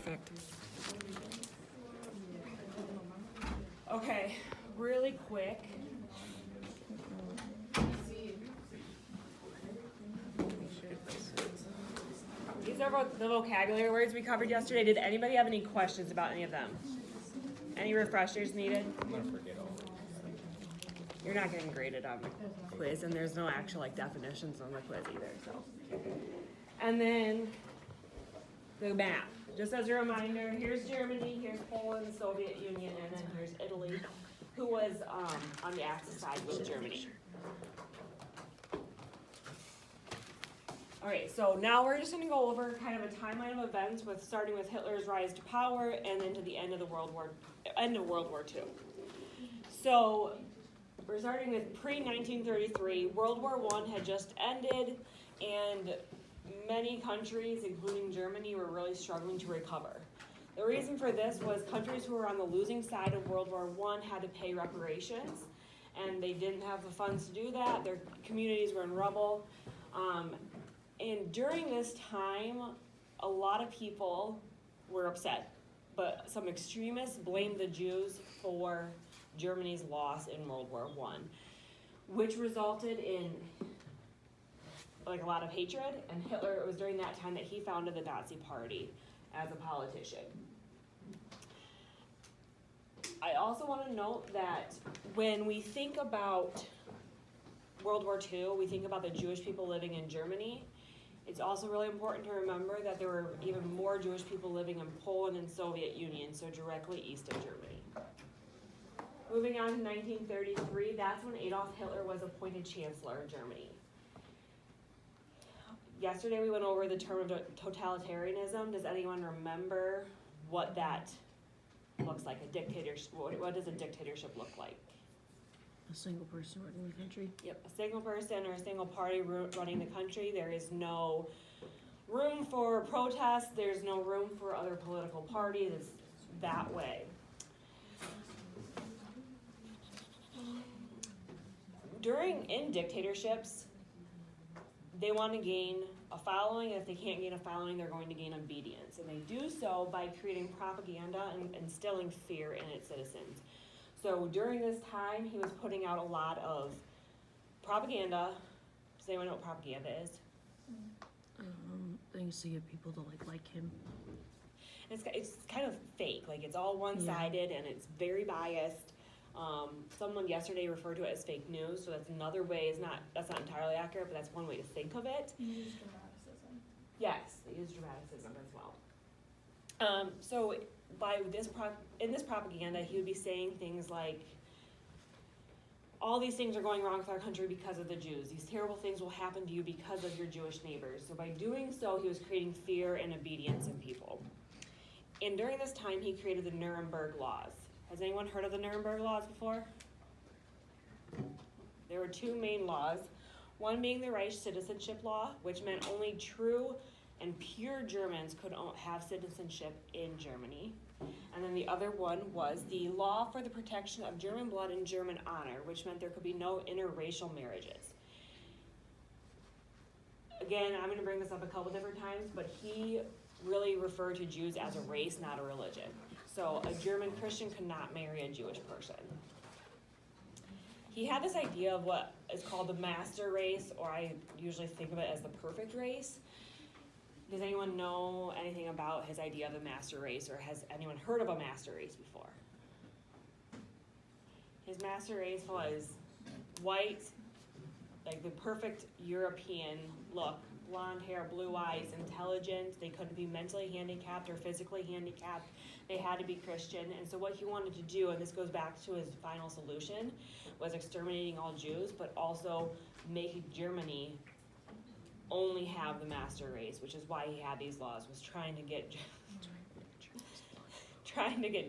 Perfect. Okay, really quick. These are the vocabulary words we covered yesterday. Did anybody have any questions about any of them? Any refreshers needed? I'm gonna forget all of it. You're not getting graded on the quiz, and there's no actual definitions on the quiz either. So, and then the map. Just as a reminder, here's Germany, here's Poland, the Soviet Union, and then here's Italy, who was on the Axis side with Germany. All right, so now we're just going to go over kind of a timeline of events, with starting with Hitler's rise to power and then to the end of World War II. So we're starting with pre-1933. World War I had just ended, and many countries, including Germany, were really struggling to recover. The reason for this was countries who were on the losing side of World War I had to pay reparations, and they didn't have the funds to do that. Their communities were in rubble. And during this time, a lot of people were upset, but some extremists blamed the Jews for Germany's loss in World War I, which resulted in a lot of hatred, and Hitler, it was during that time that he founded the Nazi Party as a politician. I also want to note that when we think about World War II, we think about the Jewish people living in Germany. It's also really important to remember that there were even more Jewish people living in Poland and Soviet Union, so directly east of Germany. Moving on to 1933, that's when Adolf Hitler was appointed Chancellor of Germany. Yesterday we went over the term of totalitarianism. Does anyone remember what that looks like? A dictatorship. What does a dictatorship look like? A single person running the country. Yep, a single person or a single party running the country. There is no room for protest. There's no room for other political parties. It's that way. In dictatorships, they want to gain a following, and if they can't gain a following, they're going to gain obedience. And they do so by creating propaganda and instilling fear in its citizens. So during this time, he was putting out a lot of propaganda. Does anyone know what propaganda is? Things to get people to like him. It's kind of fake. It's all one-sided, and it's very biased. Someone yesterday referred to it as fake news, so that's another way. That's not entirely accurate, but that's one way to think of it. You use dramaticism. Yes, they use dramaticism as well. So in this propaganda, he would be saying things like, all these things are going wrong with our country because of the Jews. These terrible things will happen to you because of your Jewish neighbors. So by doing so, he was creating fear and obedience in people. And during this time, he created the Nuremberg laws. Has anyone heard of the Nuremberg laws before? There were two main laws. One being the Reich citizenship law, which meant only true and pure Germans could have citizenship in Germany. And then the other one was the law for the protection of German blood and German honor, which meant there could be no interracial marriages. Again, I'm going to bring this up a couple different times, but he really referred to Jews as a race, not a religion. So a German Christian could not marry a Jewish person. He had this idea of what is called the master race, or I usually think of it as the perfect race. Does anyone know anything about his idea of the master race, or has anyone heard of a master race before? His master race was white, the perfect European look, blonde hair, blue eyes, intelligent. They couldn't be mentally handicapped or physically handicapped. They had to be Christian. And so what he wanted to do, and this goes back to his final solution, was exterminating all Jews, but also making Germany only have the master race, which is why he had these laws, was trying to get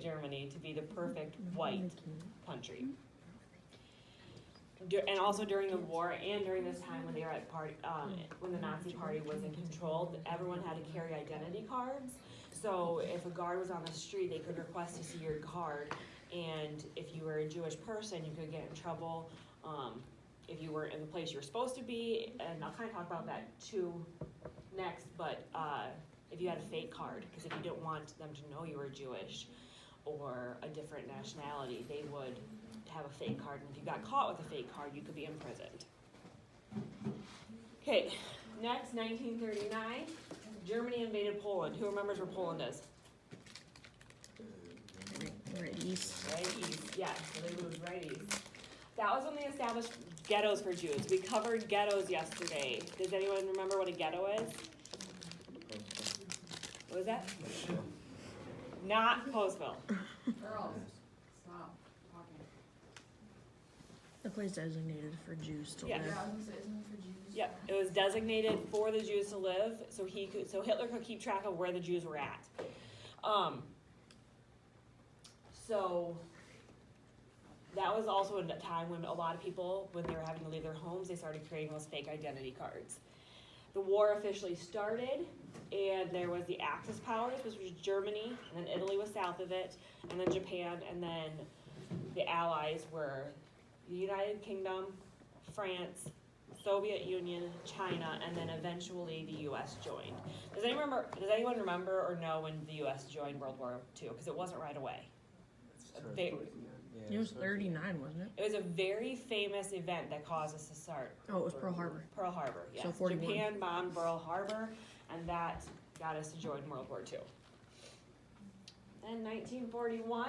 Germany to be the perfect white country. And also during the war and during this time when they were at when the Nazi Party was in control, everyone had to carry identity cards. So if a guard was on the street, they could request to see your card, and if you were a Jewish person, you could get in trouble if you weren't in the place you were supposed to be. And I'll kind of talk about that too next, but if you had a fake card, because if you didn't want them to know you were Jewish or a different nationality, they would have a fake card, and if you got caught with a fake card, you could be imprisoned. Okay, next, 1939, Germany invaded Poland. Who remembers where Poland is? Right east. Right east, yes, so they moved right east. That was when they established ghettos for Jews. We covered ghettos yesterday. Does anyone remember what a ghetto is? What was that? Not Postville. Girls, stop talking. The place designated for Jews to Yeah. live. Yeah, I was gonna say, isn't it for Jews? Yep, it was designated for the Jews to live, so Hitler could keep track of where the Jews were at. So that was also a time when a lot of people, when they were having to leave their homes, they started creating those fake identity cards. The war officially started, and there was the Axis powers, which was Germany, and then Italy was south of it, and then Japan, and then the Allies were the United Kingdom, France, Soviet Union, China, and then eventually the U.S. joined. Does anyone remember or know when the U.S. joined World War II? Because it wasn't right away. It was 39, wasn't it? It was a very famous event that caused us to start. Oh, it was Pearl Harbor. Pearl Harbor, yes. So 41. Japan bombed Pearl Harbor, and that got us to join World War II. In 1941,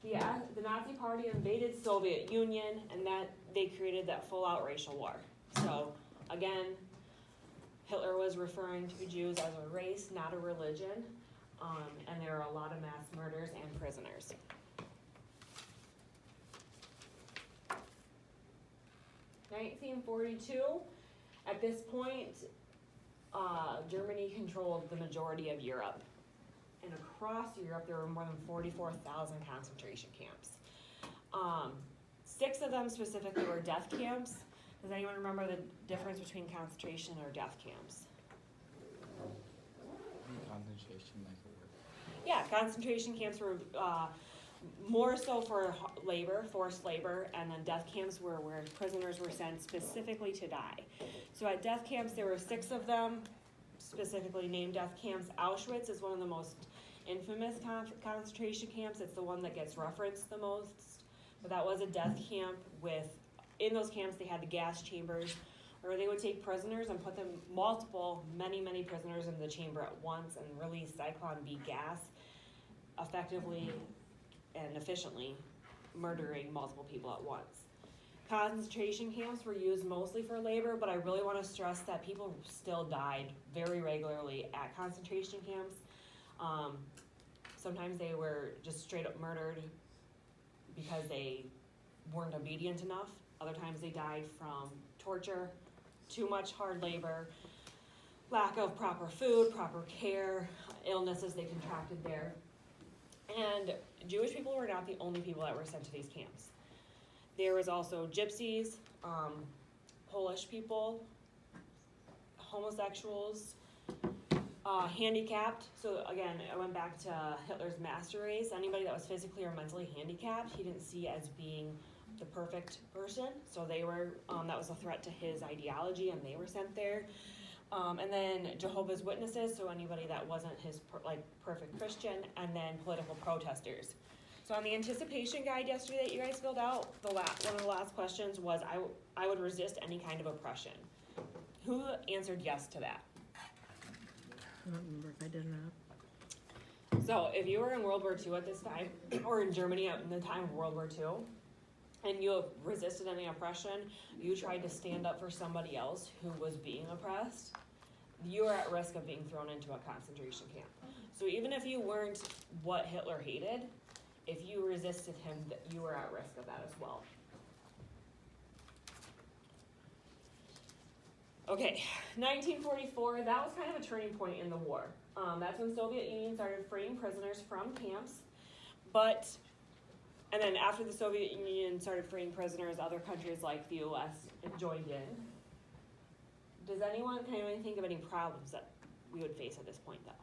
the Nazi Party invaded Soviet Union, and that they created that full-out racial war. So, again, Hitler was referring to Jews as a race, not a religion, and there are a lot of mass murders and prisoners. In 1942, at this point, Germany controlled the majority of Europe. And across Europe, there were more than 44,000 concentration camps. 6 of them specifically were death camps. Does anyone remember the difference between concentration or death camps? Concentration, like a word. Yeah, concentration camps were more so for labor, forced labor, and then death camps were where prisoners were sent specifically to die. So at death camps, there were 6 of them, specifically named death camps. Auschwitz is one of the most infamous concentration camps. It's the one that gets referenced the most. But that was a death camp with, in those camps, they had the gas chambers where they would take prisoners and put them, many prisoners in the chamber at once and release Zyklon B gas, effectively and efficiently murdering multiple people at once. Concentration camps were used mostly for labor, but I really want to stress that people still died very regularly at concentration camps. Sometimes they were just straight up murdered because they weren't obedient enough. Other times they died from torture, too much hard labor, lack of proper food, proper care, illnesses they contracted there. And Jewish people were not the only people that were sent to these camps. There was also gypsies, Polish people, homosexuals, handicapped. So again, I went back to Hitler's master race. Anybody that was physically or mentally handicapped, he didn't see as being the perfect person. So they were, that was a threat to his ideology, and they were sent there. And then Jehovah's Witnesses, so anybody that wasn't his perfect Christian, and then political protesters. So on the anticipation guide yesterday that you guys filled out, one of the last questions was, I would resist any kind of oppression. Who answered yes to that? I don't remember if I did or not. So if you were in World War II at this time, or in Germany at the time of World War II, and you resisted any oppression, you tried to stand up for somebody else who was being oppressed, you were at risk of being thrown into a concentration camp. So even if you weren't what Hitler hated, if you resisted him, you were at risk of that as well. Okay, 1944, that was kind of a turning point in the war. That's when Soviet Union started freeing prisoners from camps, and then after the Soviet Union started freeing prisoners, other countries like the US joined in. Does anyone think of any problems that we would face at this point, though?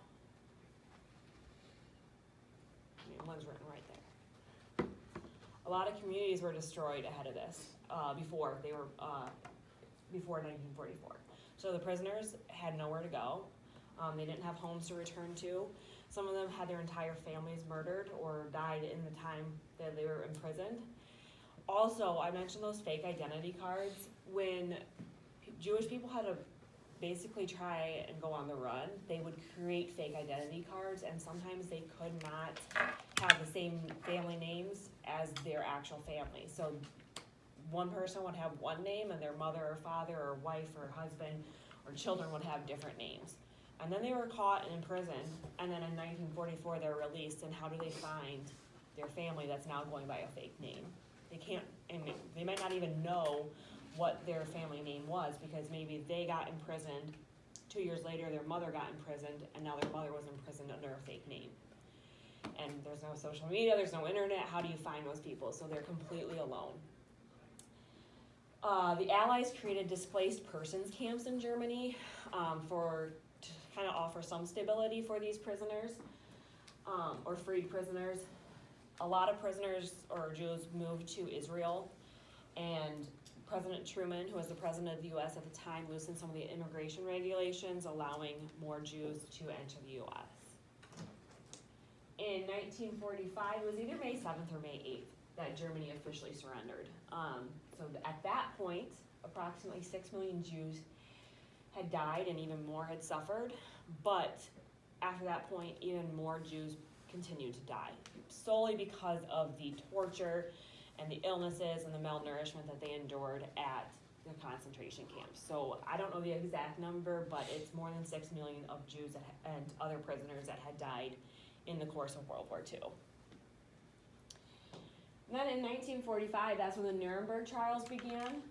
One's written right there. A lot of communities were destroyed ahead of this, before 1944. So the prisoners had nowhere to go. They didn't have homes to return to. Some of them had their entire families murdered or died in the time that they were imprisoned. Also, I mentioned those fake identity cards. When Jewish people had to basically try and go on the run, they would create fake identity cards, and sometimes they could not have the same family names as their actual family. So one person would have one name, and their mother or father or wife or husband or children would have different names. And then they were caught and imprisoned, and then in 1944 they were released, and how do they find their family that's now going by a fake name? They can't, and they might not even know what their family name was, because maybe they got imprisoned, 2 years later their mother got imprisoned, and now their mother was imprisoned under a fake name. And there's no social media, there's no internet, how do you find those people? So they're completely alone. The Allies created displaced persons camps in Germany to kind of offer some stability for these prisoners, or freed prisoners. A lot of prisoners or Jews moved to Israel, and President Truman, who was the president of the U.S. at the time, loosened some of the immigration regulations, allowing more Jews to enter the U.S. In 1945, it was either May 7th or May 8th that Germany officially surrendered. So at that point, approximately 6 million Jews had died and even more had suffered, but after that point, even more Jews continued to die, solely because of the torture and the illnesses and the malnourishment that they endured at the concentration camps. So I don't know the exact number, but it's more than 6 million of Jews and other prisoners that had died in the course of World War II. And then in 1945, that's when the Nuremberg trials began.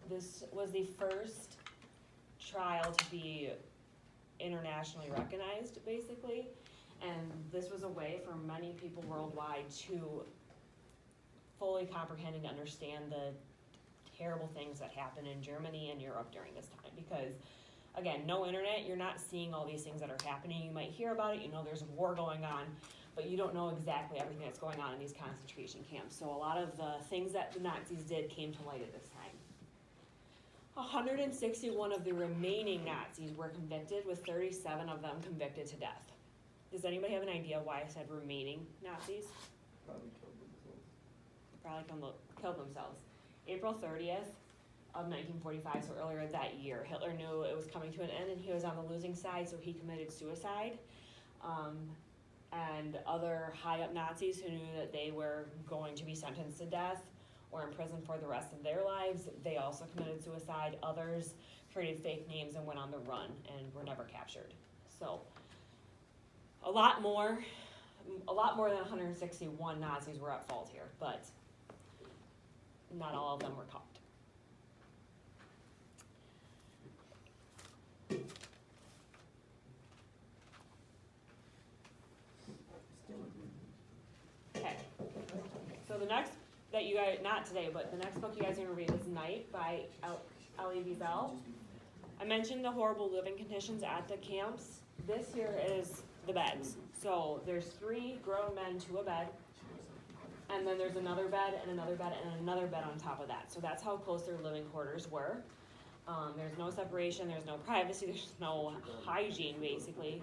This was the first trial to be internationally recognized, basically. And this was a way for many people worldwide to fully comprehend and understand the terrible things that happened in Germany and Europe during this time. Because, again, no internet, you're not seeing all these things that are happening. You might hear about it, you know there's a war going on, but you don't know exactly everything that's going on in these concentration camps. So a lot of the things that the Nazis did came to light at this time. 161 of the remaining Nazis were convicted, with 37 of them convicted to death. Does anybody have an idea why I said remaining Nazis? Probably killed themselves. April 30th of 1945, so earlier that year, Hitler knew it was coming to an end and he was on the losing side, so he committed suicide. And other high-up Nazis who knew that they were going to be sentenced to death or in prison for the rest of their lives, they also committed suicide. Others created fake names and went on the run and were never captured. So a lot more than 161 Nazis were at fault here, but not all of them were caught. Okay, so the next that you guys, not today, but the next book you guys are going to read is Night by Elie Wiesel. I mentioned the horrible living conditions at the camps. This here is the beds. So there's 3 grown men to a bed, and then there's another bed and another bed and another bed on top of that. So that's how close their living quarters were. There's no separation, there's no privacy, there's no hygiene, basically.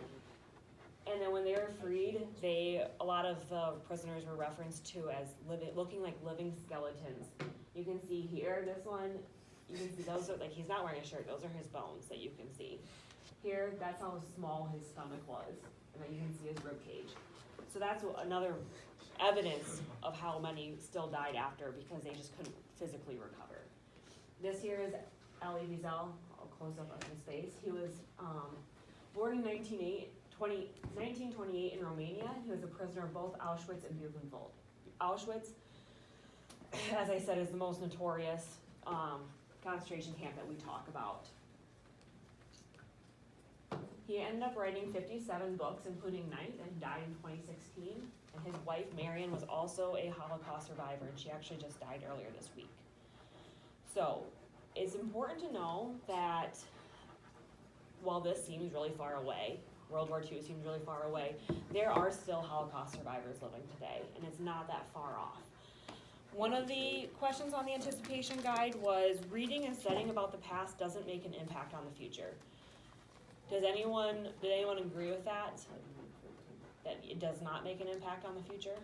And then when they were freed, a lot of the prisoners were referenced to as looking like living skeletons. You can see here, this one, you can see those are, like, he's not wearing a shirt, those are his bones that you can see. Here, that's how small his stomach was, and then you can see his rib cage. So that's another evidence of how many still died after, because they just couldn't physically recover. This here is Elie Wiesel. I'll close up on his face. He was born in 1928 in Romania. He was a prisoner of both Auschwitz and Buchenwald. Auschwitz, as I said, is the most notorious concentration camp that we talk about. He ended up writing 57 books, including Night, and died in 2016. And his wife, Marion, was also a Holocaust survivor, and she actually just died earlier this week. So it's important to know that while this seems really far away, World War II seems really far away, there are still Holocaust survivors living today, and it's not that far off. One of the questions on the anticipation guide was reading and studying about the past doesn't make an impact on the future. Did anyone agree with that? That it does not make an impact on the future?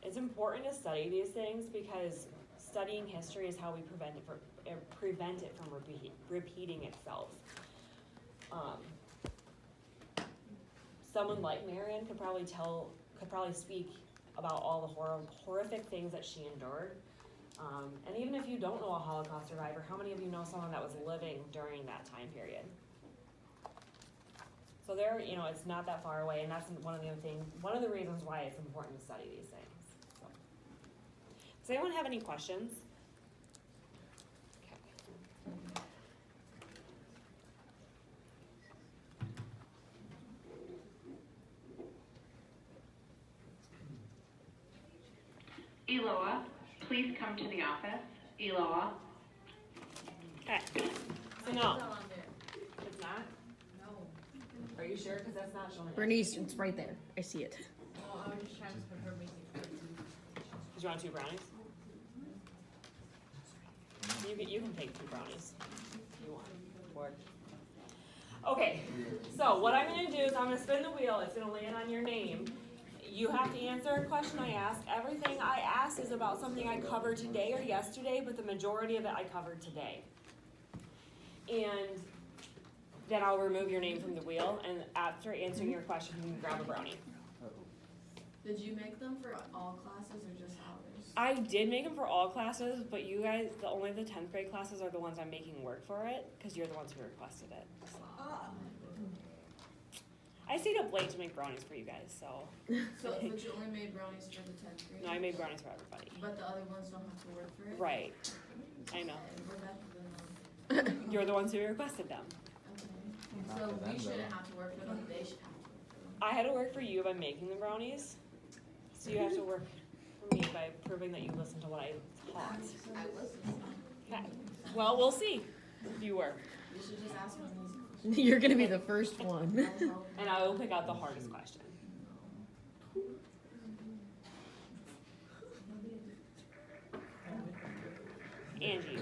It's important to study these things because studying history is how we prevent it from repeating itself. Someone like Marion could probably speak about all the horrific things that she endured. And even if you don't know a Holocaust survivor, how many of you know someone that was living during that time period? So there, it's not that far away, and that's one of the reasons why it's important to study these things. So. Does anyone have any questions? Eloa, please come to the office. Eloa. Okay. So no. It's not? No. Are you sure? Because that's not showing. Bernice, it's right there. I see it. Oh, I was just trying to put her making it. Did you want 2 brownies? You can take 2 brownies if you want. Okay, so what I'm going to do is I'm going to spin the wheel. It's going to land on your name. You have to answer a question I ask. Everything I ask is about something I covered today or yesterday, but the majority of it I covered today. And then I'll remove your name from the wheel, and after answering your question, you can grab a brownie. Did you make them for all classes or just ours? I did make them for all classes, but you guys, only the 10th grade classes are the ones I'm making work for it, because you're the ones who requested it. So. I stayed up late to make brownies for you guys, so. But you only made brownies for the 10th grade? No, I made brownies for everybody. But the other ones don't have to work for it? Right. I know. Okay, we're better than them. You're the ones who requested them. Okay. So we shouldn't have to work for them, they should have to work for them. I had to work for you by making the brownies, so you have to work for me by proving that you listened to what I taught. I listened. Okay. Well, we'll see if you work. You should just ask me these You're gonna be the first one. questions. And I will pick out the hardest question. Angie.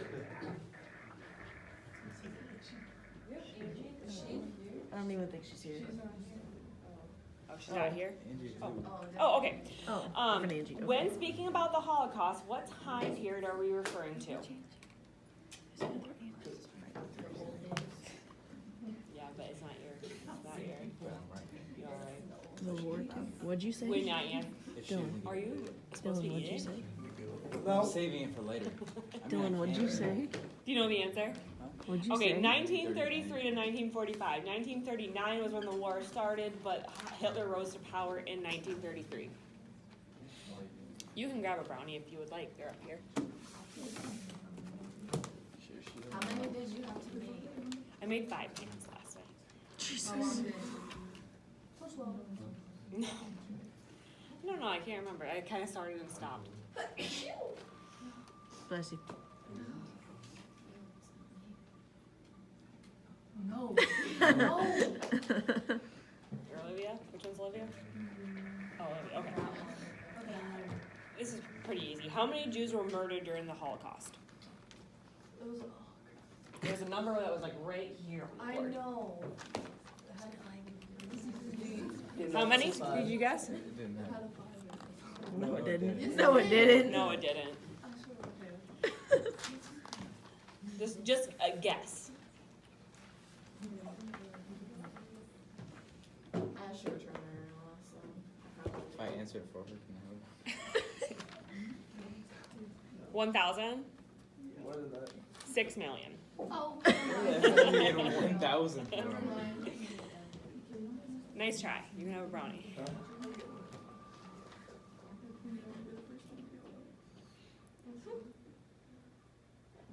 I don't even think she's here. Oh, she's not here? Oh, Oh, okay. Oh, different Angie. Okay. When speaking about the Holocaust, what time period are we referring to? Yeah, but it's not your. You all right? The Lord. What'd you say? Wait, not yet. Dylan. Are you supposed to Dylan, be what'd you eating? say? I'm saving it for later. Dylan, what'd you say? Do you know the answer? What'd you Okay, say? 1933 to 1945. 1939 was when the war started, but Hitler rose to power in 1933. You can grab a brownie if you would like. They're up here. How many did you have to make? I made 5 cans last night. How long did it take? No. No, I can't remember. I kind of started and stopped. Bless you. No. No. You're Olivia? Which one's Olivia? Oh, Olivia. Okay. This is pretty easy. How many Jews were murdered during the Holocaust? It was, There's a number that was like right here on the I board. know. How many? Did you guess? It didn't I have. had a 5. No, it didn't. No, it didn't. No, it didn't. Just a guess. I should return there now, so. If I answered for her, can I 1,000? What is that? 6 million. Oh. We had 1,000 for them. Nice try. You can have a brownie.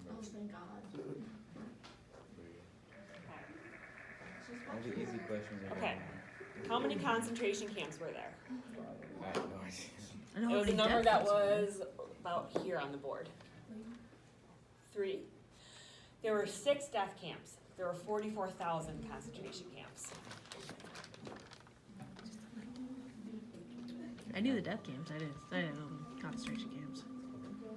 Oh, thank God. All the easy questions are Okay. How many concentration camps were there? I have no idea. I know It was a how many number death that was about here on the board. 3. There were 6 death camps. There were 44,000 concentration camps. I knew the death camps. I didn't know the concentration camps.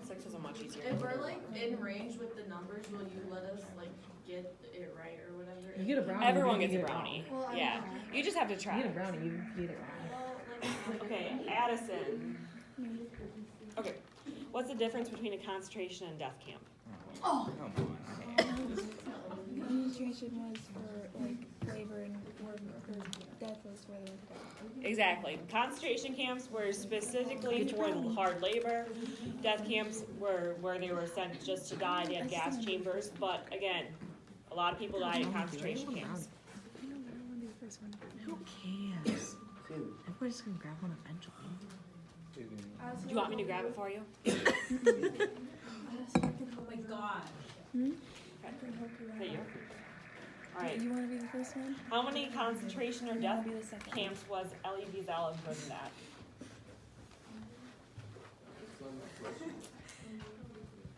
6 is a much easier. If we're like in range with the numbers, will you let us like get it right or whatever? You get a brownie. Everyone you gets a get it brownie. Well, I Yeah. know. You just have to You try. get a brownie. You get it wrong. Well, like, Okay, Addison. Okay. What's the difference between a concentration and death camp? Oh. Come on. Concentration was for like labor and work, or death was for the work. Exactly. Concentration camps were specifically for hard labor. Death camps were where they were sent just to die. They had gas chambers. But again, a lot of people died in concentration camps. I don't want to be the first one. Who cares? Everybody's gonna grab one eventually. Do you want me to grab it for you? Oh my god. Hey, you. All right. You want to be the first one? How many concentration or death I'll be the second. camps was Elie Wiesel imprisoned at?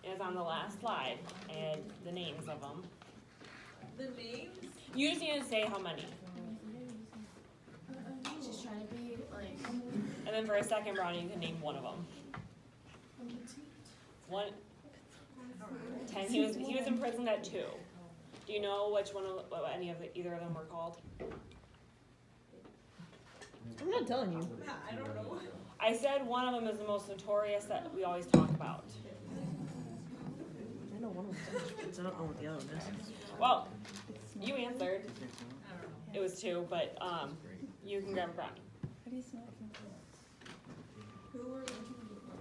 It's on the last slide, and the names of them. The names? You just need to say how many. Just trying to be like. And then for a second brownie, you can name one of them. 1, 10. He was imprisoned at 2. Do you know which one of what any of either of them were called? I'm not telling you. I don't know. I said one of them is the most notorious that we always talk about. I know one of them. I don't know what the other one is. Well, you answered. It was 2, but you can grab a brownie. How do you smell it?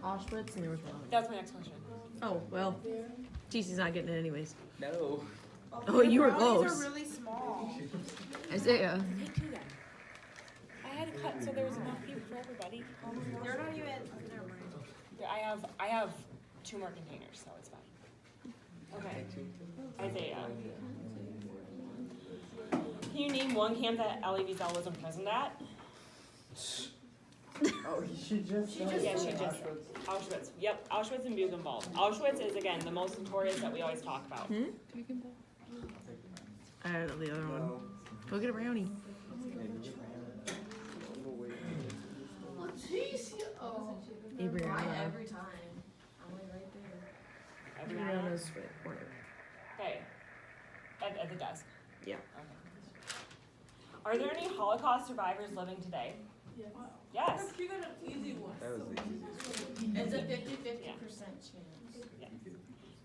Auschwitz, and there was one. That's my next question. Oh well, TC's not getting it anyways. No. Oh, you were Brownies close. are really small. Isaiah. Take 2 then. I had to cut so there was enough people for everybody. They're not even. Never mind. Yeah, I have 2 more containers, so it's fine. Okay. Isaiah. Can you name one camp that Elie Wiesel was imprisoned at? Oh, she just said Yeah, she just said. Auschwitz. Yep, Auschwitz and Buchenwald. Auschwitz is, again, the most notorious that we always talk about. I don't know the other one. Go get a brownie. Leticia. Oh. Adriana. Why every time? I'm like right there. Adriana's right corner. Okay. At the desk. Yeah. Okay. Are there any Holocaust survivors living today? Yes. You got an easy one. That was the easiest. It's a 50-50% chance.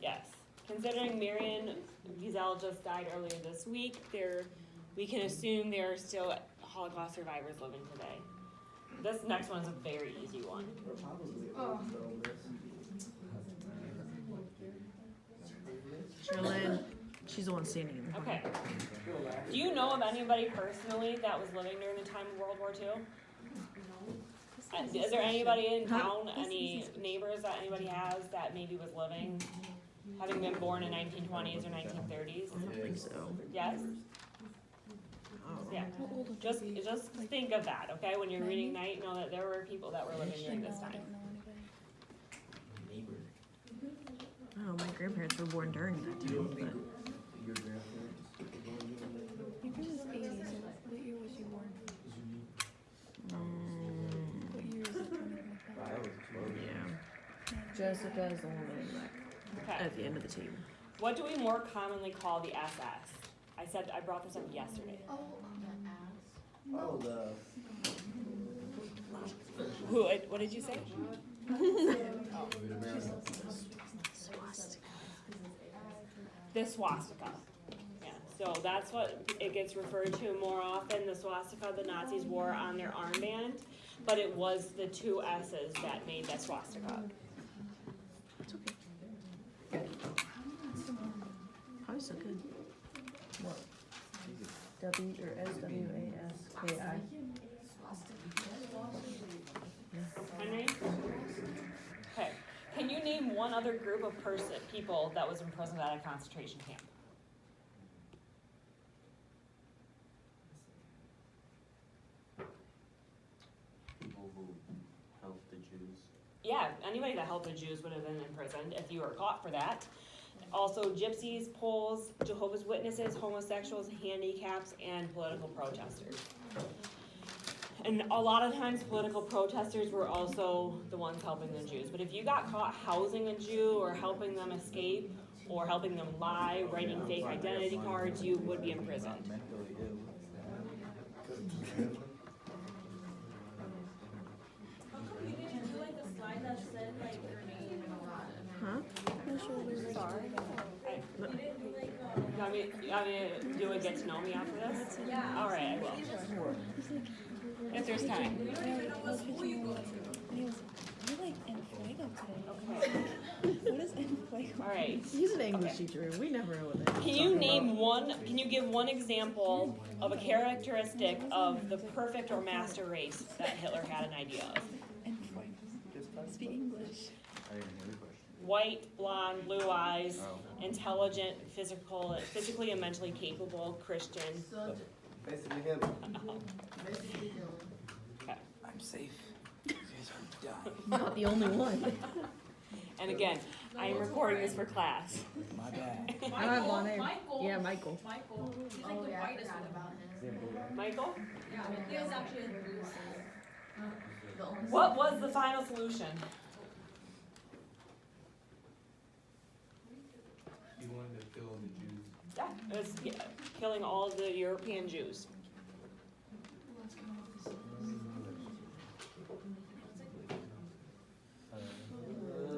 Yes. Considering Marion Wiesel just died earlier this week, we can assume there are still Holocaust survivors living today. This next one is a very easy one. Oh. Sherilyn, she's the one standing in the corner. Okay. Do you know of anybody personally that was living during the time of World War II? Is there anybody in town, any neighbors that anybody has that maybe was living, having been born in 1920s or 1930s? I don't think so. Yes? Yeah. Just think of that, okay? When you're reading night, know that there were people that were living during this time. I don't know, my grandparents were born during that time, but Your grandma's 80, so what year was she born? What year is it? 2025? yeah. Jessica is the one in the back, Okay. at the end of the table. What do we more commonly call the SS? I brought this up yesterday. Oh, the ass. Oh, the. What did you say? The swastika. Yeah, so that's what it gets referred to more often, the swastika the Nazis wore on their armband, but it was the 2 S's that made that swastika. It's okay. Probably so good. What? W or SWASKI. Henry? Okay, can you name one other group of people that was imprisoned at a concentration camp? People who helped the Jews. Yeah, anybody that helped the Jews would have been imprisoned if you were caught for that. Also gypsies, Poles, Jehovah's Witnesses, homosexuals, handicaps, and political protesters. And a lot of times political protesters were also the ones helping the Jews. But if you got caught housing a Jew or helping them escape or helping them lie, writing fake identity cards, you would be imprisoned. Mentally ill. How come you didn't do like a slide that said like your name and a lot? Huh? Sorry. You didn't do like, You want me to do a get to know me after this? yeah. All right, I will. If there's time. We don't even know what school you go to. And he was, you're like in Fuego today. Okay. What is in Fuego? All right. He's an English teacher. We never know what that Can you name one? Can you give one example of a characteristic of the perfect or master race that Hitler had an idea of? In Fuego. Speak English. I didn't hear the question. White, blonde, blue eyes, Oh. intelligent, physically and mentally capable, Christian. So, Basically him. basically, I'm safe. You guys are dying. Not the only one. And again, I am recording this for class. My bad. I have one name. Michael. Yeah, Michael. Michael. He's like the whitest one about him. Michael, Yeah, he was actually in Bruce. The only what was the final solution? He wanted to kill the Jews. Yeah, it was killing all the European Jews.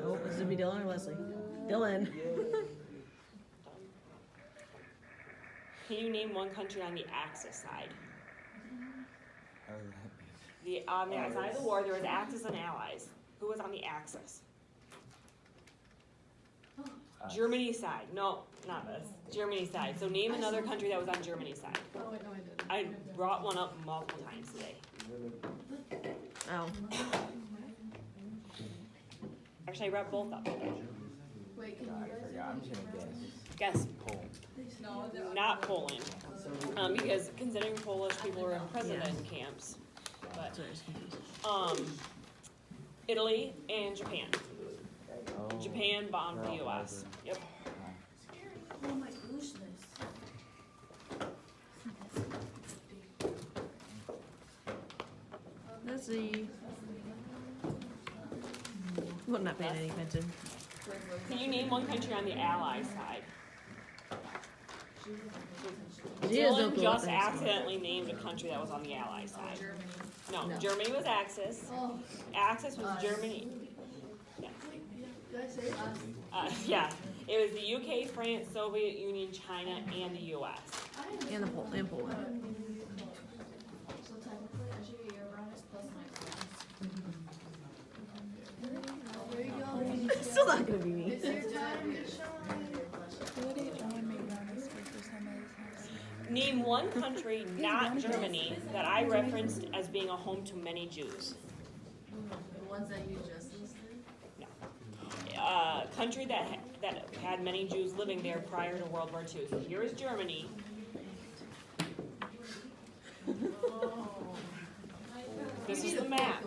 Oh, is it be Dylan or Leslie? Dylan. Can you name one country on the Axis side? How does that mean? On the side of the war, there was Axis and Allies. Who was on the Axis? Germany side. No, not us. Germany side. So name another country that was on Germany's side. Oh, wait, no, I didn't. I brought one up multiple times today. Oh. Actually, I brought both up. Wait, can you guys? I'm just gonna guess. Guess. Poland. No, they're Not Poland. Because considering Polish people were imprisoned in camps. But, Sorry, I was confused. Italy and Japan. Oh. Japan bombed the They're all US. Yep. Oh my gooshness. Let's see. Well, not paying any attention. Can you name one country on the Allied side? She is Dylan okay just with that. accidentally named a country that was on the Allied side. No, No. Germany was Axis. Oh, Axis was Germany. did I say us? Yeah, it was the UK, France, Soviet Union, China, and the US. And and Poland. So technically, I should get your bonus plus my bonus. There you go. It's still not gonna be me. It's your time to shine. What did Owen make bonus for first time at his house? Name one country, not Germany, that I referenced as being a home to many Jews. The ones that you just listed? Country that had many Jews living there prior to World War II. So here is Germany. This is the map.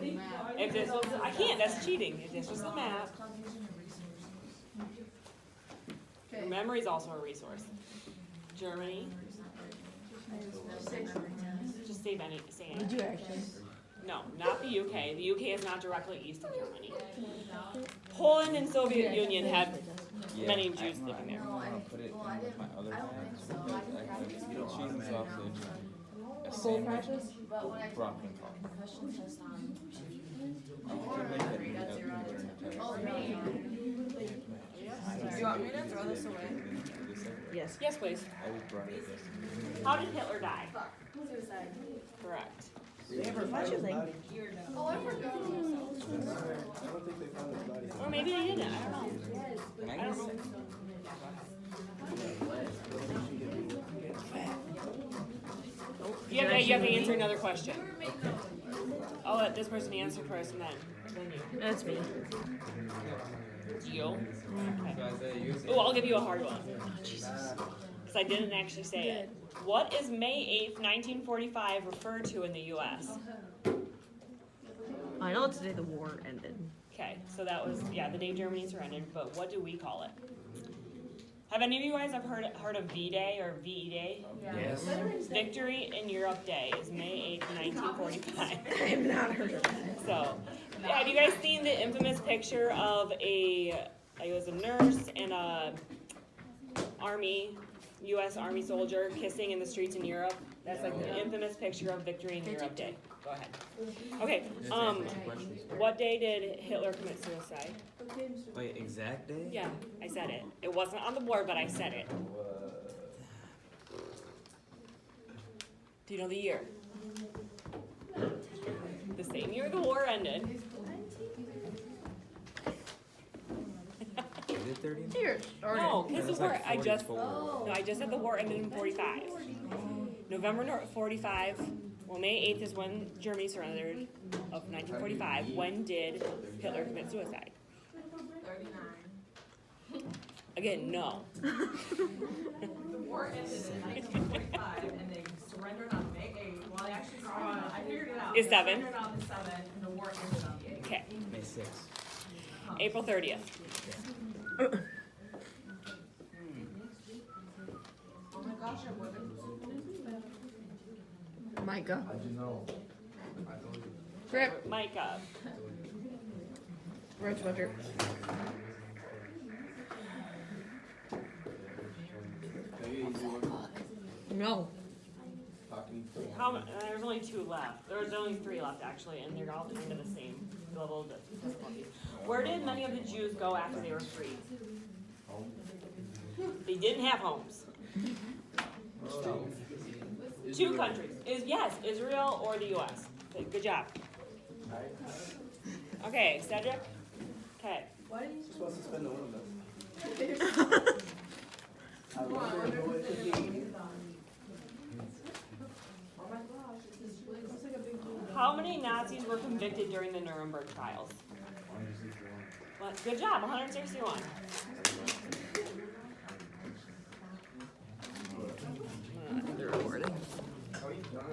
If this was, I can't. That's cheating. If this was the map, your memory is also a resource. Germany. Just say any. Say any. Did you actually? No, not the UK. The UK is not directly east of Germany. Poland and Soviet Union had many Jews living there. No, I didn't, well, I didn't, I don't think so. I can practice it. Cheese and sausage. A Full sandwich. practice? But when I took Broccoli. the concussion test on, I'm or gonna make I it read at 0 out of 10. Oh, me. Do you want me to throw this away? Yes. Yes, please. I just brought it yesterday. How did Hitler die? Fuck, suicide. Correct. How'd you think? Oh, I forgot. Or maybe they didn't. I don't know. Can I I don't guess? know. You have to answer another question. I'll let this person answer first and then you. That's me. You? Okay. Oh, I'll give you a hard one. Because I didn't actually say it. What is May 8th, 1945 referred to in the U.S.? I know it's the day the war ended. Okay, so that was, yeah, the day Germany surrendered, but what do we call it? Have any of you guys have heard of V-Day or VE Day? Yes. Victory in Europe Day is May 8th, 1945. I have not heard of that. So, have you guys seen the infamous picture of it was a nurse and a U.S. Army soldier kissing in the streets in Europe? That's like the infamous picture of Victory in Europe Day. Go ahead. Okay, what day did Hitler commit suicide? Wait, exact day? Yeah, I said it. It wasn't on the board, but I said it. Do you know the year? The same year the war ended. Is it 30? No, because the That's war, like I just 44. said the war ended in 45. November 45, well, May 8th is when Germany surrendered of 1945. When did Hitler commit suicide? 39. Again, no. The war ended in 1945 and they surrendered on May 8th. Well, they actually surrendered, I figured it out. Is They 7? surrendered on the 7th and the war ended on the 8th. Okay, May 6th. April 30th. Oh my gosh, I wasn't. Micah. How'd you know? I told you. Rip. Micah. Rich Winter. No. There's only 2 left. There's only 3 left actually, and they're all kind of the same level of difficulty. Where did many of the Jews go after they were freed? They didn't have homes. 2 countries. Yes, Israel or the U.S. Okay, good job. Okay, Cedric. Okay. Supposed to spend the one of them. How many Nazis were convicted during the Nuremberg trials? Well, good job, 161.